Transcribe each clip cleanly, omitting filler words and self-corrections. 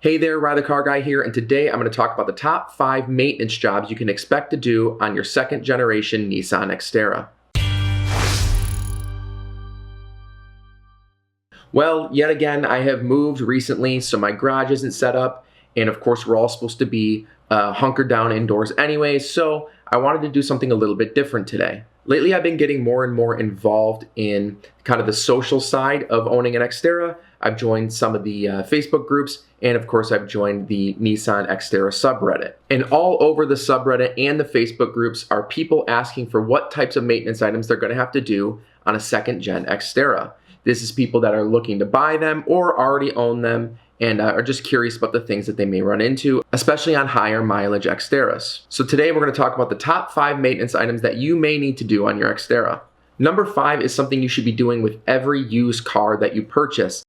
Hey there, Ride the Car Guy here, and today I'm going to talk about the top 5 maintenance jobs you can expect to do on your second generation Nissan Xterra. Well, yet again, I have moved recently, so my garage isn't set up, and of course we're all supposed to be hunkered down indoors anyway, so I wanted to do something a little bit different today. Lately, I've been getting more and more involved in kind of the social side of owning an Xterra. I've joined some of the Facebook groups, and of course, I've joined the Nissan Xterra subreddit. And all over the subreddit and the Facebook groups are people asking for what types of maintenance items they're going to have to do on a second-gen Xterra. This is people that are looking to buy them or already own them and are just curious about the things that they may run into, especially on higher mileage Xterras. So today we're going to talk about the top 5 maintenance items that you may need to do on your Xterra. Number 5 is something you should be doing with every used car that you purchase.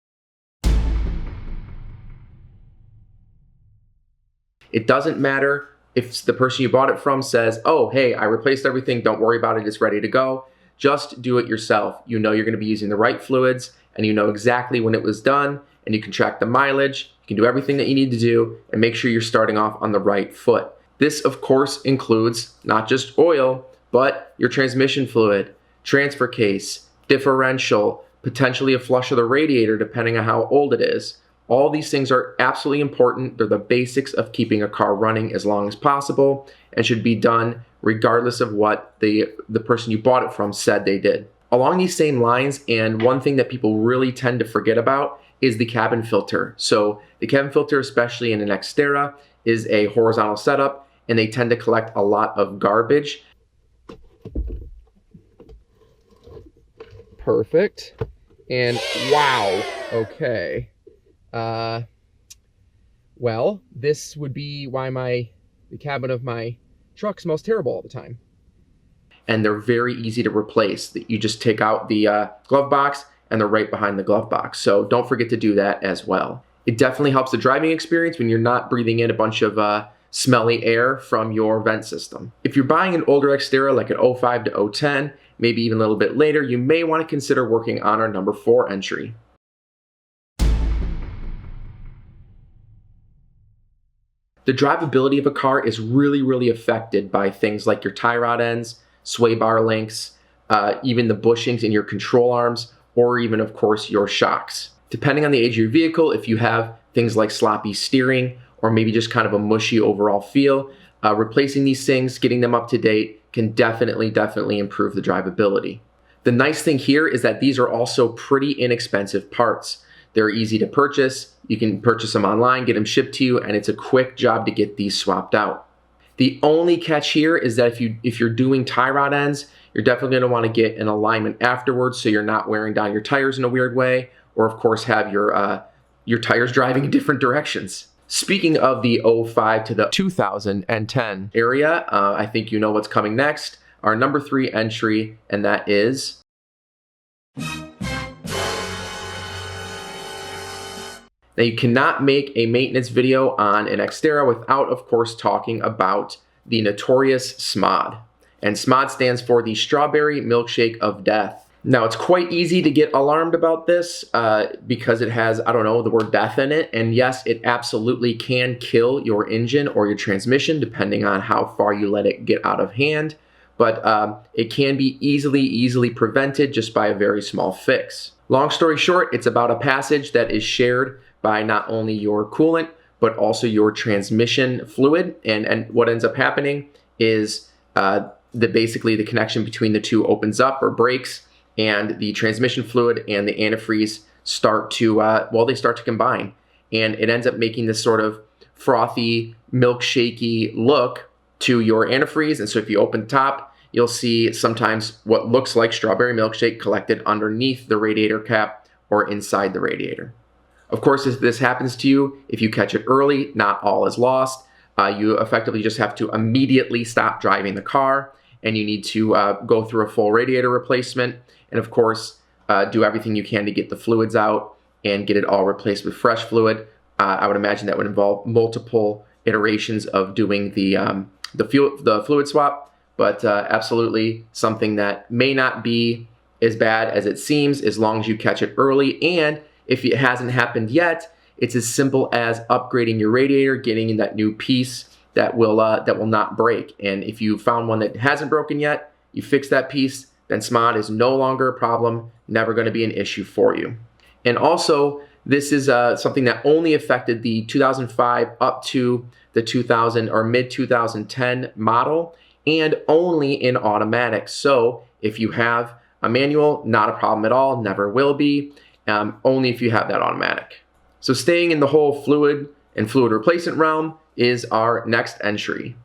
It doesn't matter if the person you bought it from says, oh, hey, I replaced everything, don't worry about it, it's ready to go. Just do it yourself. You know you're going to be using the right fluids, and you know exactly when it was done, and you can track the mileage, you can do everything that you need to do, and make sure you're starting off on the right foot. This, of course, includes not just oil, but your transmission fluid, transfer case, differential, potentially a flush of the radiator depending on how old it is. All these things are absolutely important. They're the basics of keeping a car running as long as possible and should be done regardless of what the person you bought it from said they did. Along these same lines, and one thing that people really tend to forget about is the cabin filter. So the cabin filter, especially in an Xterra, is a horizontal setup, and they tend to collect a lot of garbage. Perfect. And wow, okay. Well, this would be why the cabin of my truck smells terrible all the time. And they're very easy to replace. You just take out the glove box and they're right behind the glove box. So don't forget to do that as well. It definitely helps the driving experience when you're not breathing in a bunch of smelly air from your vent system. If you're buying an older Xterra like an 05 to 010, maybe even a little bit later, you may want to consider working on our number 4 entry. The drivability of a car is really affected by things like your tie rod ends, sway bar links, even the bushings in your control arms, or even, of course, your shocks. Depending on the age of your vehicle, if you have things like sloppy steering or maybe just kind of a mushy overall feel, replacing these things, getting them up to date can definitely improve the drivability. The nice thing here is that these are also pretty inexpensive parts. They're easy to purchase. You can purchase them online, get them shipped to you, and it's a quick job to get these swapped out. The only catch here is that if you're doing tie rod ends, you're definitely going to want to get an alignment afterwards so you're not wearing down your tires in a weird way, or of course have your tires driving in different directions. Speaking of the 05 to the 2010 area, I think you know what's coming next. Our number 3 entry, and that is now, you cannot make a maintenance video on an Xterra without, of course, talking about the notorious SMOD. And SMOD stands for the Strawberry Milkshake of Death. Now, it's quite easy to get alarmed about this because it has, I don't know, the word death in it. And yes, it absolutely can kill your engine or your transmission, depending on how far you let it get out of hand. But it can be easily prevented just by a very small fix. Long story short, it's about a passage that is shared by not only your coolant, but also your transmission fluid. And what ends up happening is basically the connection between the two opens up or breaks, and the transmission fluid and the antifreeze start to combine. And it ends up making this sort of frothy, milkshakey look to your antifreeze. And so if you open the top, you'll see sometimes what looks like strawberry milkshake collected underneath the radiator cap or inside the radiator. Of course, if this happens to you, if you catch it early, not all is lost. You effectively just have to immediately stop driving the car, and you need to go through a full radiator replacement, and of course, do everything you can to get the fluids out and get it all replaced with fresh fluid. I would imagine that would involve multiple iterations of doing the fluid swap, but absolutely something that may not be as bad as it seems as long as you catch it early. And if it hasn't happened yet it's as simple as upgrading your radiator, getting in that new piece that will not break. And if you found one that hasn't broken yet, you fix that piece, then SMOD is no longer a problem, never going to be an issue for you. And also, this is something that only affected the 2005 up to the 2000 or mid 2010 model, and only in automatic. So if you have a manual, not a problem at all, never will be, only if you have that automatic. So staying in the whole fluid and fluid replacement realm is our next entry.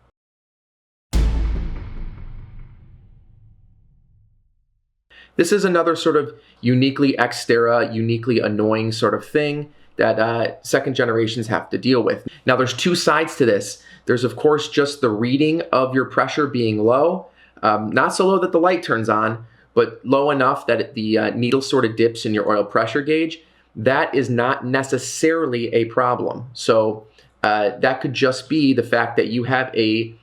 This is another sort of uniquely Xterra, uniquely annoying sort of thing that second generations have to deal with. Now there's two sides to this. There's of course just the reading of your pressure being low, not so low that the light turns on, but low enough that the needle sort of dips in your oil pressure gauge. That is not necessarily a problem. So that could just be the fact that you have a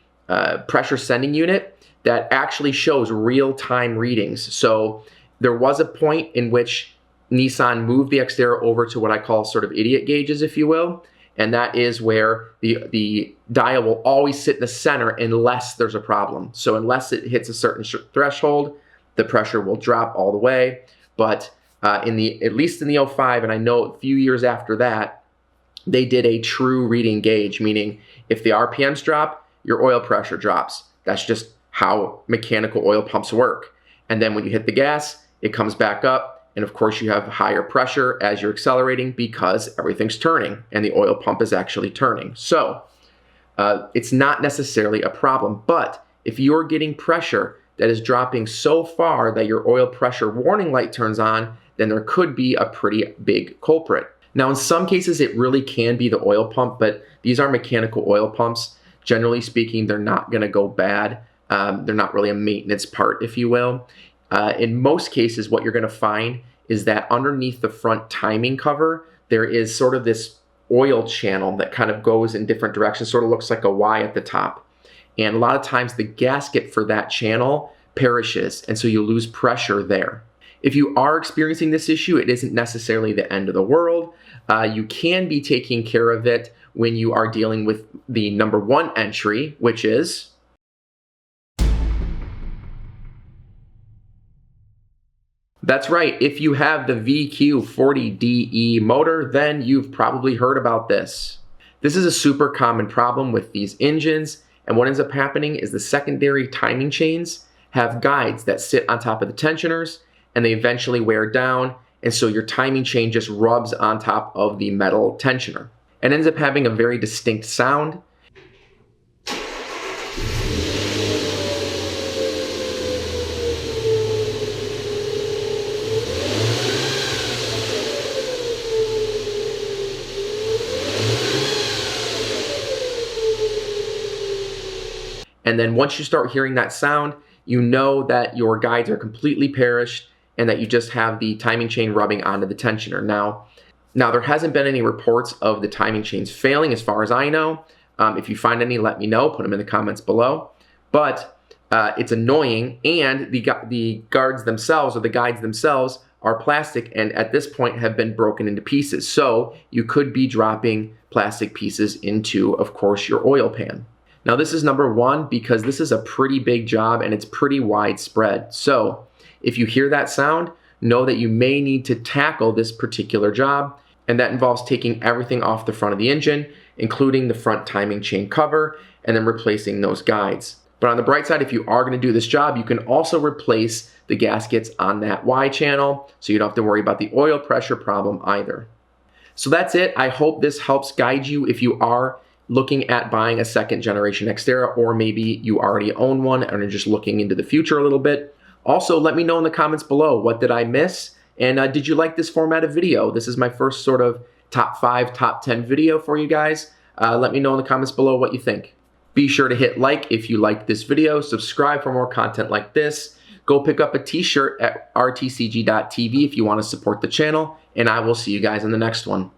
pressure sending unit that actually shows real-time readings. So there was a point in which Nissan moved the Xterra over to what I call sort of idiot gauges, if you will, and that is where the dial will always sit in the center unless there's a problem. So unless it hits a certain threshold, the pressure will drop all the way. But at least in the 05, and I know a few years after that, they did a true reading gauge, meaning if the RPMs drop, your oil pressure drops. That's just how mechanical oil pumps work. And then when you hit the gas, it comes back up. And of course you have higher pressure as you're accelerating because everything's turning and the oil pump is actually turning. So it's not necessarily a problem, but if you're getting pressure that is dropping so far that your oil pressure warning light turns on, then there could be a pretty big culprit. Now in some cases it really can be the oil pump, but these are mechanical oil pumps. Generally speaking, they're not gonna go bad. They're not really a maintenance part, if you will. In most cases, what you're going to find is that underneath the front timing cover, there is sort of this oil channel that kind of goes in different directions, sort of looks like a Y at the top. And a lot of times the gasket for that channel perishes, and so you lose pressure there. If you are experiencing this issue, it isn't necessarily the end of the world. You can be taking care of it when you are dealing with the number one entry, which is that's right, if you have the VQ40DE motor, then you've probably heard about this. This is a super common problem with these engines, and what ends up happening is the secondary timing chains have guides that sit on top of the tensioners, and they eventually wear down, and so your timing chain just rubs on top of the metal tensioner. It ends up having a very distinct sound. And then once you start hearing that sound, you know that your guides are completely perished and that you just have the timing chain rubbing onto the tensioner. Now there hasn't been any reports of the timing chains failing as far as I know. If you find any, let me know, put them in the comments below. But it's annoying, and the guards themselves or the guides themselves are plastic and at this point have been broken into pieces. So you could be dropping plastic pieces into, of course, your oil pan. Now this is number one because this is a pretty big job and it's pretty widespread. So if you hear that sound, know that you may need to tackle this particular job, and that involves taking everything off the front of the engine, including the front timing chain cover, and then replacing those guides. But on the bright side, if you are going to do this job, you can also replace the gaskets on that Y channel, so you don't have to worry about the oil pressure problem either. So that's it. I hope this helps guide you if you are looking at buying a second generation Xterra, or maybe you already own one and are just looking into the future a little bit. Also, let me know in the comments below, what did I miss? And did you like this format of video? This is my first sort of top 5, top 10 video for you guys. Let me know in the comments below what you think. Be sure to hit like if you liked this video, subscribe for more content like this. Go pick up a t-shirt at rtcg.tv if you want to support the channel, and I will see you guys in the next one.